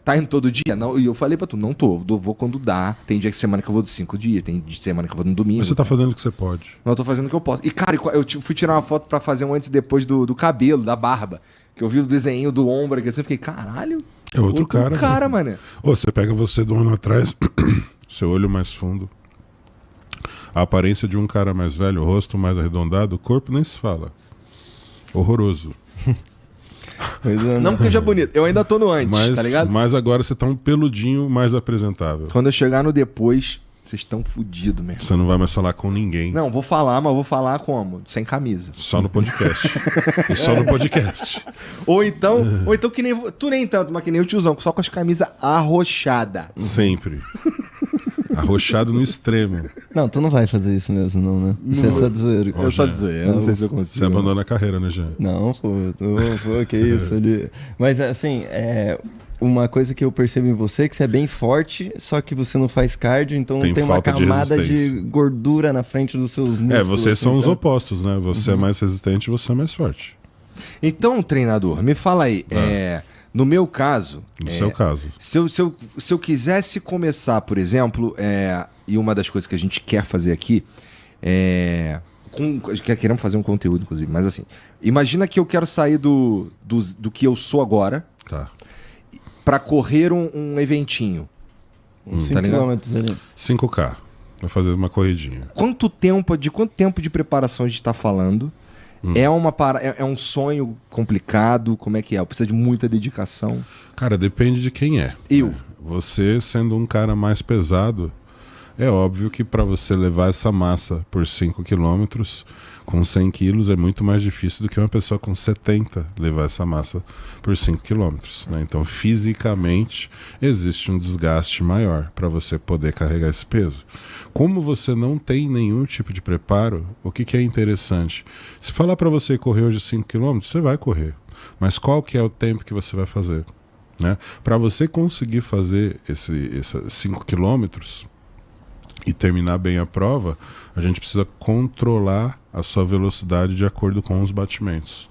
Tá indo todo dia? Não, e eu falei pra tu, não tô, vou quando dá. Tem dia que semana que eu vou dos 5 dias, tem semana que eu vou no domingo. Mas você tá fazendo o que você pode. Não, eu tô fazendo o que eu posso. E, cara, eu fui tirar uma foto pra fazer um antes e depois do cabelo, da barba. Que eu vi o desenho do ombro aqui assim, eu fiquei, caralho. É outro cara, mano. Ô, você pega você do ano atrás, seu olho mais fundo, a aparência de um cara mais velho, o rosto mais arredondado, o corpo nem se fala. Horroroso. Não que seja bonito, eu ainda tô no antes, tá ligado? Mas agora você tá um peludinho mais apresentável. Quando eu chegar no depois, vocês estão fodidos mesmo. Você não vai mais falar com ninguém. Não, vou falar, mas vou falar como? Sem camisa. Só no podcast. E só no podcast. Ou então que nem... Tu nem tanto, mas que nem o tiozão, só com as camisas arrochadas. Sempre. Arrochado no extremo. Não, tu não vai fazer isso mesmo, não, né? Isso é só de zoeiro. Eu só de zoeira, eu não sei se eu consigo. Você abandona a carreira, né, Jean? Não, pô, que isso ali. Mas assim, uma coisa que eu percebo em você é que você é bem forte, só que você não faz cardio, então tem uma camada de gordura na frente dos seus músculos. Vocês são os opostos, né? Você é mais resistente e você é mais forte. Então, treinador, me fala aí, no meu caso... No seu caso. Se eu quisesse começar, por exemplo, e uma das coisas que a gente quer fazer aqui, queremos fazer um conteúdo, inclusive, mas assim, imagina que eu quero sair do que eu sou agora, tá, pra correr um eventinho. 5 km ali. 5K. Vai fazer uma corridinha. De quanto tempo de preparação a gente tá falando? É um sonho complicado? Como é que é? Precisa de muita dedicação? Cara, depende de quem é. Você sendo um cara mais pesado, é óbvio que para você levar essa massa por 5 quilômetros com 100 quilos é muito mais difícil do que uma pessoa com 70 levar essa massa por 5 quilômetros, né? Então, fisicamente, existe um desgaste maior para você poder carregar esse peso. Como você não tem nenhum tipo de preparo, o que é interessante? Se falar para você correr hoje 5 km, você vai correr. Mas qual que é o tempo que você vai fazer? Né? Para você conseguir fazer esses 5 km e terminar bem a prova, a gente precisa controlar a sua velocidade de acordo com os batimentos.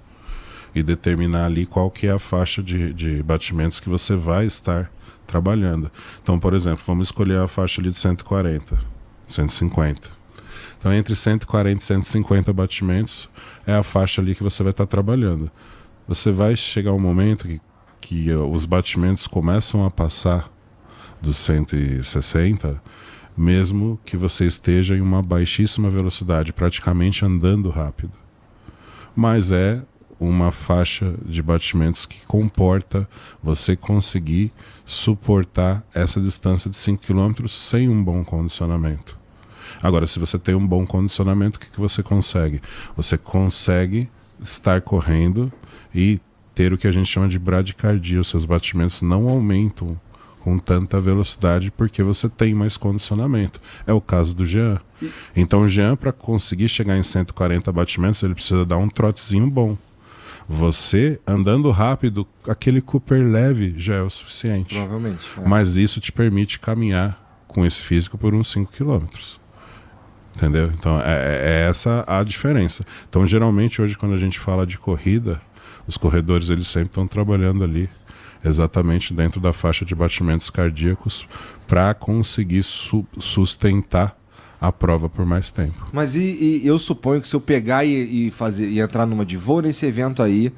E determinar ali qual que é a faixa de batimentos que você vai estar trabalhando. Então, por exemplo, vamos escolher a faixa ali de 140. 150. Então, entre 140 e 150 batimentos é a faixa ali que você vai estar trabalhando. Você vai chegar um momento que os batimentos começam a passar dos 160, mesmo que você esteja em uma baixíssima velocidade, praticamente andando rápido. Mas é uma faixa de batimentos que comporta você conseguir suportar essa distância de 5 km sem um bom condicionamento. Agora, se você tem um bom condicionamento, o que você consegue? Você consegue estar correndo e ter o que a gente chama de bradicardia. Os seus batimentos não aumentam com tanta velocidade porque você tem mais condicionamento. É o caso do Jean. Então o Jean, para conseguir chegar em 140 batimentos, ele precisa dar um trotezinho bom. Você, andando rápido, aquele Cooper leve já é o suficiente. Provavelmente. Mas isso te permite caminhar com esse físico por uns 5 quilômetros. Entendeu? Então é essa a diferença. Então geralmente hoje quando a gente fala de corrida, os corredores eles sempre estão trabalhando ali exatamente dentro da faixa de batimentos cardíacos para conseguir sustentar a prova por mais tempo. Mas e eu suponho que se eu pegar e entrar numa de voo nesse evento aí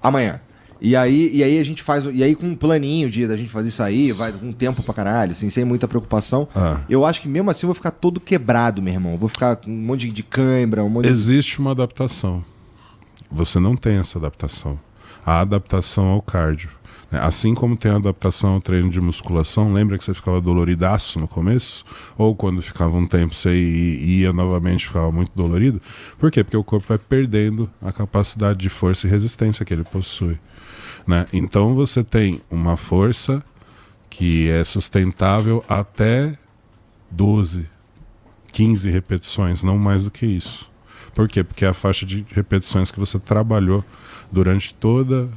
amanhã. E aí a gente faz. E aí com um planinho da gente fazer isso aí, vai com tempo pra caralho, assim, sem muita preocupação. Eu acho que mesmo assim eu vou ficar todo quebrado, meu irmão. Vou ficar com um monte de cãibra, Existe uma adaptação. Você não tem essa adaptação. A adaptação ao cardio. Assim como tem a adaptação ao treino de musculação, lembra que você ficava doloridaço no começo? Ou quando ficava um tempo você ia novamente ficava muito dolorido? Por quê? Porque o corpo vai perdendo a capacidade de força e resistência que ele possui. Né? Então você tem uma força que é sustentável até 12, 15 repetições, não mais do que isso. Por quê? Porque é a faixa de repetições que você trabalhou durante toda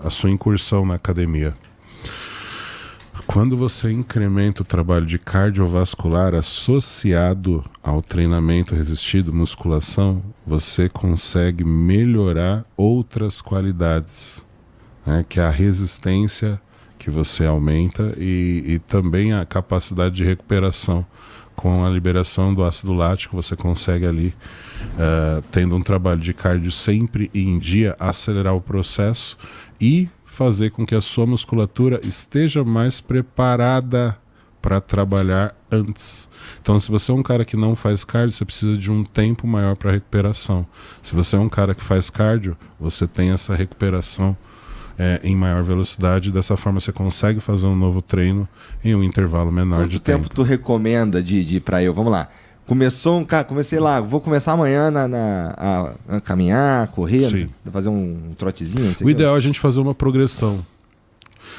a sua incursão na academia. Quando você incrementa o trabalho de cardiovascular associado ao treinamento resistido, musculação, você consegue melhorar outras qualidades né, que é a resistência que você aumenta e também a capacidade de recuperação. Com a liberação do ácido lático, você consegue ali, tendo um trabalho de cardio sempre e em dia, acelerar o processo e fazer com que a sua musculatura esteja mais preparada para trabalhar antes. Então, se você é um cara que não faz cardio, você precisa de um tempo maior para recuperação. Se você é um cara que faz cardio, você tem essa recuperação em maior velocidade. Dessa forma você consegue fazer um novo treino em um intervalo menor de tempo. Quanto tempo tu recomenda de ir para eu? Vamos lá. Comecei lá, vou começar amanhã a caminhar, correr, fazer um trotezinho. Não sei o ideal é a gente fazer uma progressão.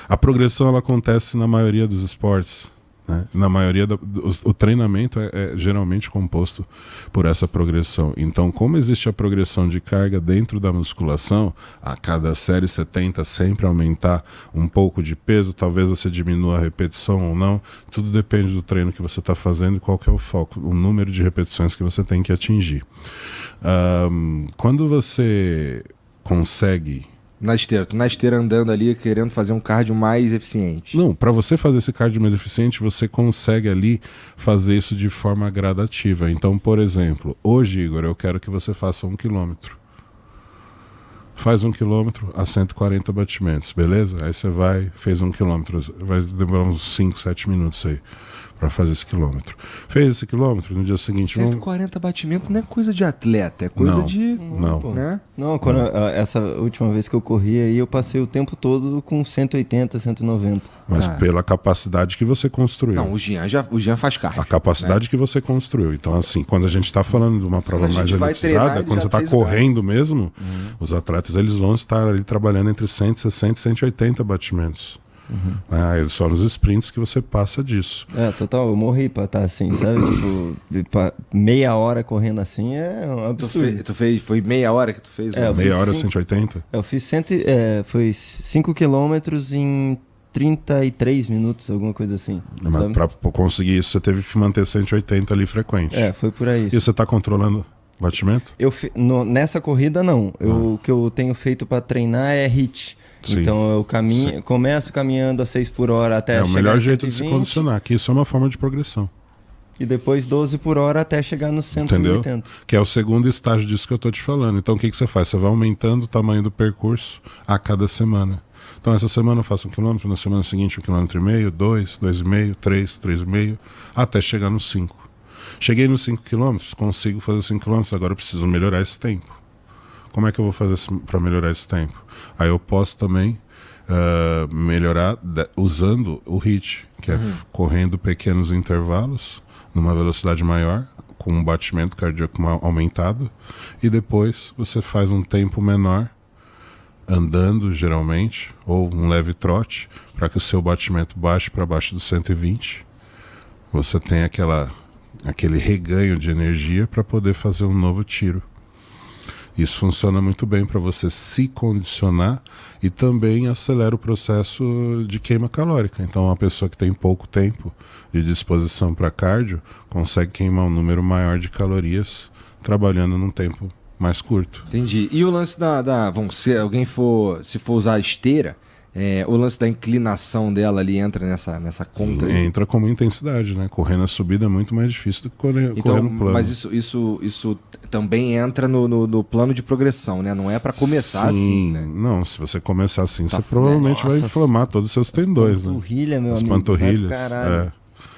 A progressão ela acontece na maioria dos esportes. Né? Na maioria o treinamento é geralmente composto por essa progressão. Então, como existe a progressão de carga dentro da musculação, a cada série você tenta sempre aumentar um pouco de peso, talvez você diminua a repetição ou não, tudo depende do treino que você está fazendo e qual que é o foco, o número de repetições que você tem que atingir. Quando você consegue... Na esteira andando ali, querendo fazer um cardio mais eficiente. Não, para você fazer esse cardio mais eficiente, você consegue ali fazer isso de forma gradativa. Então, por exemplo, hoje, Igor, eu quero que você faça 1 quilômetro. Faz 1 quilômetro a 140 batimentos, beleza? Aí você fez 1 quilômetro, vai demorar uns 5, 7 minutos aí para fazer esse quilômetro. Fez esse quilômetro, no dia seguinte... 140 batimentos não é coisa de atleta, é coisa de... Não. Né? Não, essa última vez que eu corri aí, eu passei o tempo todo com 180, 190. Mas pela capacidade que você construiu. Não, o Jean faz cardio. A capacidade que você construiu. Então, assim, quando a gente está falando de uma prova mais elitizada, quando você está correndo mesmo, os atletas eles vão estar ali trabalhando entre 160 e 180 batimentos. É só nos sprints que você passa disso. Total, eu morri pra estar assim, sabe? Tipo, meia hora correndo assim é um absurdo. Foi meia hora que tu fez? Meia hora, 180? Eu fiz foi 5 quilômetros em 33 minutos, alguma coisa assim. Mas pra conseguir isso, você teve que manter 180 ali frequente. Foi por aí. E você tá controlando batimento? Nessa corrida, não. O que eu tenho feito pra treinar é HIIT. Sim. Então eu começo caminhando a 6 por hora até chegar a 120. É o melhor jeito de se condicionar, que isso é uma forma de progressão. E depois 12 por hora até chegar no 180. Entendeu? Que é o segundo estágio disso que eu tô te falando. Então o que você faz? Você vai aumentando o tamanho do percurso a cada semana. Então essa semana eu faço 1 quilômetro, na semana seguinte 1,5 km, 2, 2,5, 3, 3,5, até chegar nos 5. Cheguei nos 5 quilômetros, consigo fazer 5 quilômetros, agora eu preciso melhorar esse tempo. Como é que eu vou fazer para melhorar esse tempo? Aí eu posso também melhorar usando o HIIT, que é correndo pequenos intervalos, numa velocidade maior, com um batimento cardíaco aumentado, e depois você faz um tempo menor, andando geralmente, ou um leve trote, para que o seu batimento baixe para baixo dos 120. Você tem aquele reganho de energia para poder fazer um novo tiro. Isso funciona muito bem para você se condicionar e também acelera o processo de queima calórica. Então, uma pessoa que tem pouco tempo de disposição para cardio consegue queimar um número maior de calorias trabalhando num tempo mais curto. Entendi. E o lance se for usar a esteira, o lance da inclinação dela ali entra nessa conta? Entra como intensidade, né? Correr na subida é muito mais difícil do que correr no plano. Mas isso também entra no plano de progressão, né? Não é para começar assim, né? Não, se você começar assim, você provavelmente vai inflamar todos os seus tendões, né? As panturrilhas.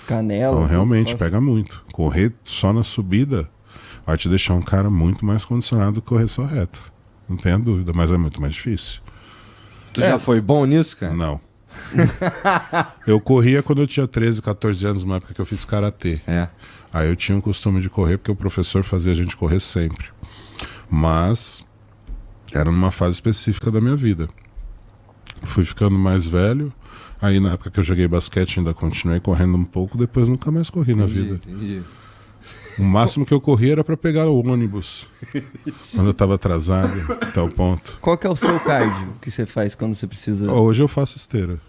Canela. Então realmente pega muito. Correr só na subida vai te deixar um cara muito mais condicionado do que correr só reto. Não tenha dúvida, mas é muito mais difícil. Tu já foi bom nisso, cara? Não. Eu corria quando eu tinha 13, 14 anos, numa época que eu fiz karatê. Aí eu tinha o costume de correr porque o professor fazia a gente correr sempre. Mas era numa fase específica da minha vida. Fui ficando mais velho. Aí na época que eu joguei basquete ainda continuei correndo um pouco, depois nunca mais corri na vida. Entendi. O máximo que eu corria era para pegar o ônibus. Quando eu estava atrasado, até o ponto. Qual que é o seu cardio que você faz quando você precisa? Hoje eu faço esteira.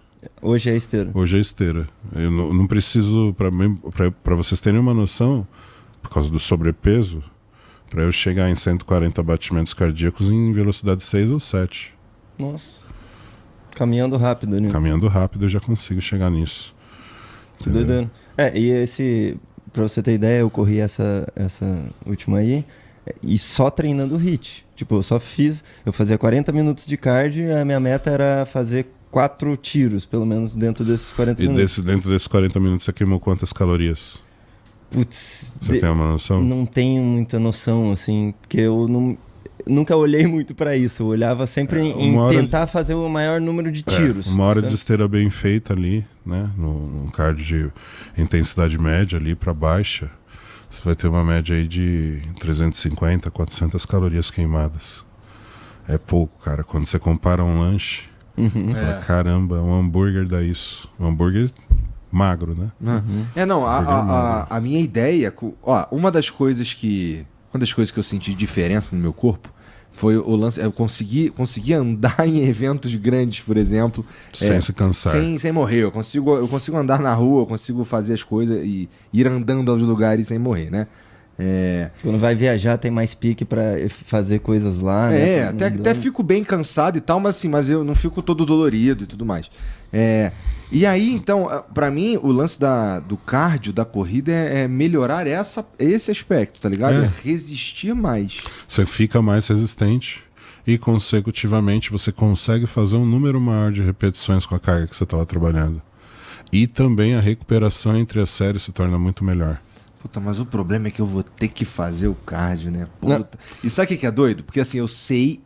Hoje é esteira? Hoje é esteira. Eu não preciso, para vocês terem uma noção, por causa do sobrepeso, para eu chegar em 140 batimentos cardíacos em velocidade 6 ou 7. Nossa. Caminhando rápido, né? Caminhando rápido eu já consigo chegar nisso. Doidando. E pra você ter ideia, eu corri essa última aí e só treinando o HIIT. Tipo, eu fazia 40 minutos de cardio e a minha meta era fazer 4 tiros, pelo menos, dentro desses 40 minutos. E dentro desses 40 minutos você queimou quantas calorias? Putz, você tem uma noção? Não tenho muita noção, assim, porque eu nunca olhei muito pra isso. Eu olhava sempre em tentar fazer o maior número de tiros. Uma hora de esteira bem feita ali, né? Num cardio de intensidade média ali pra baixa, você vai ter uma média aí de 350, 400 calorias queimadas. É pouco, cara. Quando você compara um lanche, fala, caramba, um hambúrguer dá isso. Um hambúrguer magro, né? A minha ideia... uma das coisas que eu senti diferença no meu corpo foi o lance... Eu consegui andar em eventos grandes, por exemplo. Sem se cansar. Sem morrer. Eu consigo andar na rua, eu consigo fazer as coisas e ir andando aos lugares sem morrer, né? Quando vai viajar tem mais pique pra fazer coisas lá, né? Até fico bem cansado e tal, mas eu não fico todo dolorido e tudo mais. E aí, então, pra mim, o lance do cardio, da corrida, é melhorar esse aspecto, tá ligado? É resistir mais. Você fica mais resistente e, consecutivamente, você consegue fazer um número maior de repetições com a carga que você estava trabalhando. E também a recuperação entre as séries se torna muito melhor. Puta, mas o problema é que eu vou ter que fazer o cardio, né? Puta. E sabe o que é doido? Porque assim, eu sei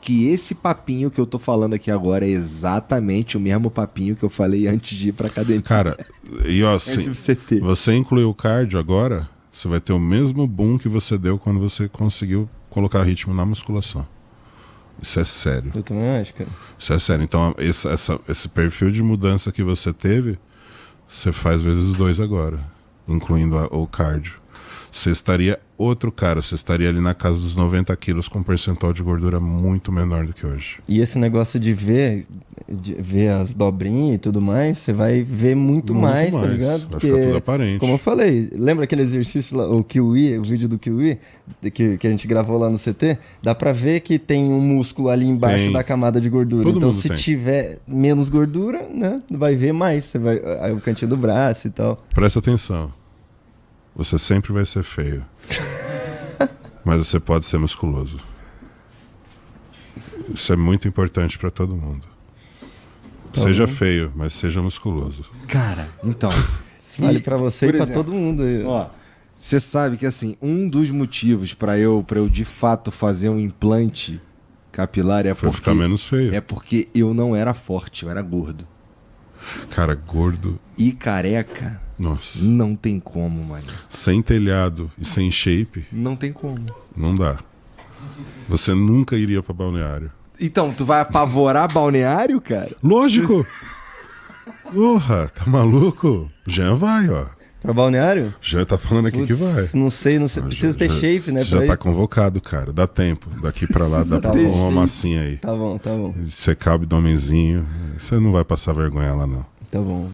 que esse papinho que eu tô falando aqui agora é exatamente o mesmo papinho que eu falei antes de ir pra academia. Cara, e ó, você incluiu o cardio agora, você vai ter o mesmo boom que você deu quando você conseguiu colocar ritmo na musculação. Isso é sério. Eu também acho, cara. Isso é sério. Então, esse perfil de mudança que você teve, você faz vezes 2 agora, incluindo o cardio. Você estaria outro cara, você estaria ali na casa dos 90 quilos com um percentual de gordura muito menor do que hoje. E esse negócio de ver as dobrinhas e tudo mais, você vai ver muito mais, tá ligado? Vai ficar tudo aparente. Como eu falei, lembra aquele exercício lá, o Kiwi, o vídeo do Kiwi, que a gente gravou lá no CT? Dá pra ver que tem um músculo ali embaixo da camada de gordura. Então, se tiver menos gordura, né, vai ver mais. Você vai o cantinho do braço e tal. Presta atenção. Você sempre vai ser feio. Mas você pode ser musculoso. Isso é muito importante pra todo mundo. Seja feio, mas seja musculoso. Cara, então... Vale pra você e pra todo mundo. Ó, você sabe que assim, um dos motivos pra eu de fato fazer um implante capilar Foi ficar menos feio. É porque eu não era forte, eu era gordo. Cara, gordo... E careca... Nossa. Não tem como, mano. Sem telhado e sem shape... Não tem como. Não dá. Você nunca iria pra balneário. Então, tu vai apavorar balneário, cara? Lógico! Porra, tá maluco? Jean vai, ó. Pra balneário? Jean tá falando aqui que vai. Não sei. Precisa ter shape, né? Já tá convocado, cara. Dá tempo. Daqui pra lá dá pra pôr uma massinha aí. Tá bom. Secar o abdomenzinho. Você não vai passar vergonha lá, não. Tá bom.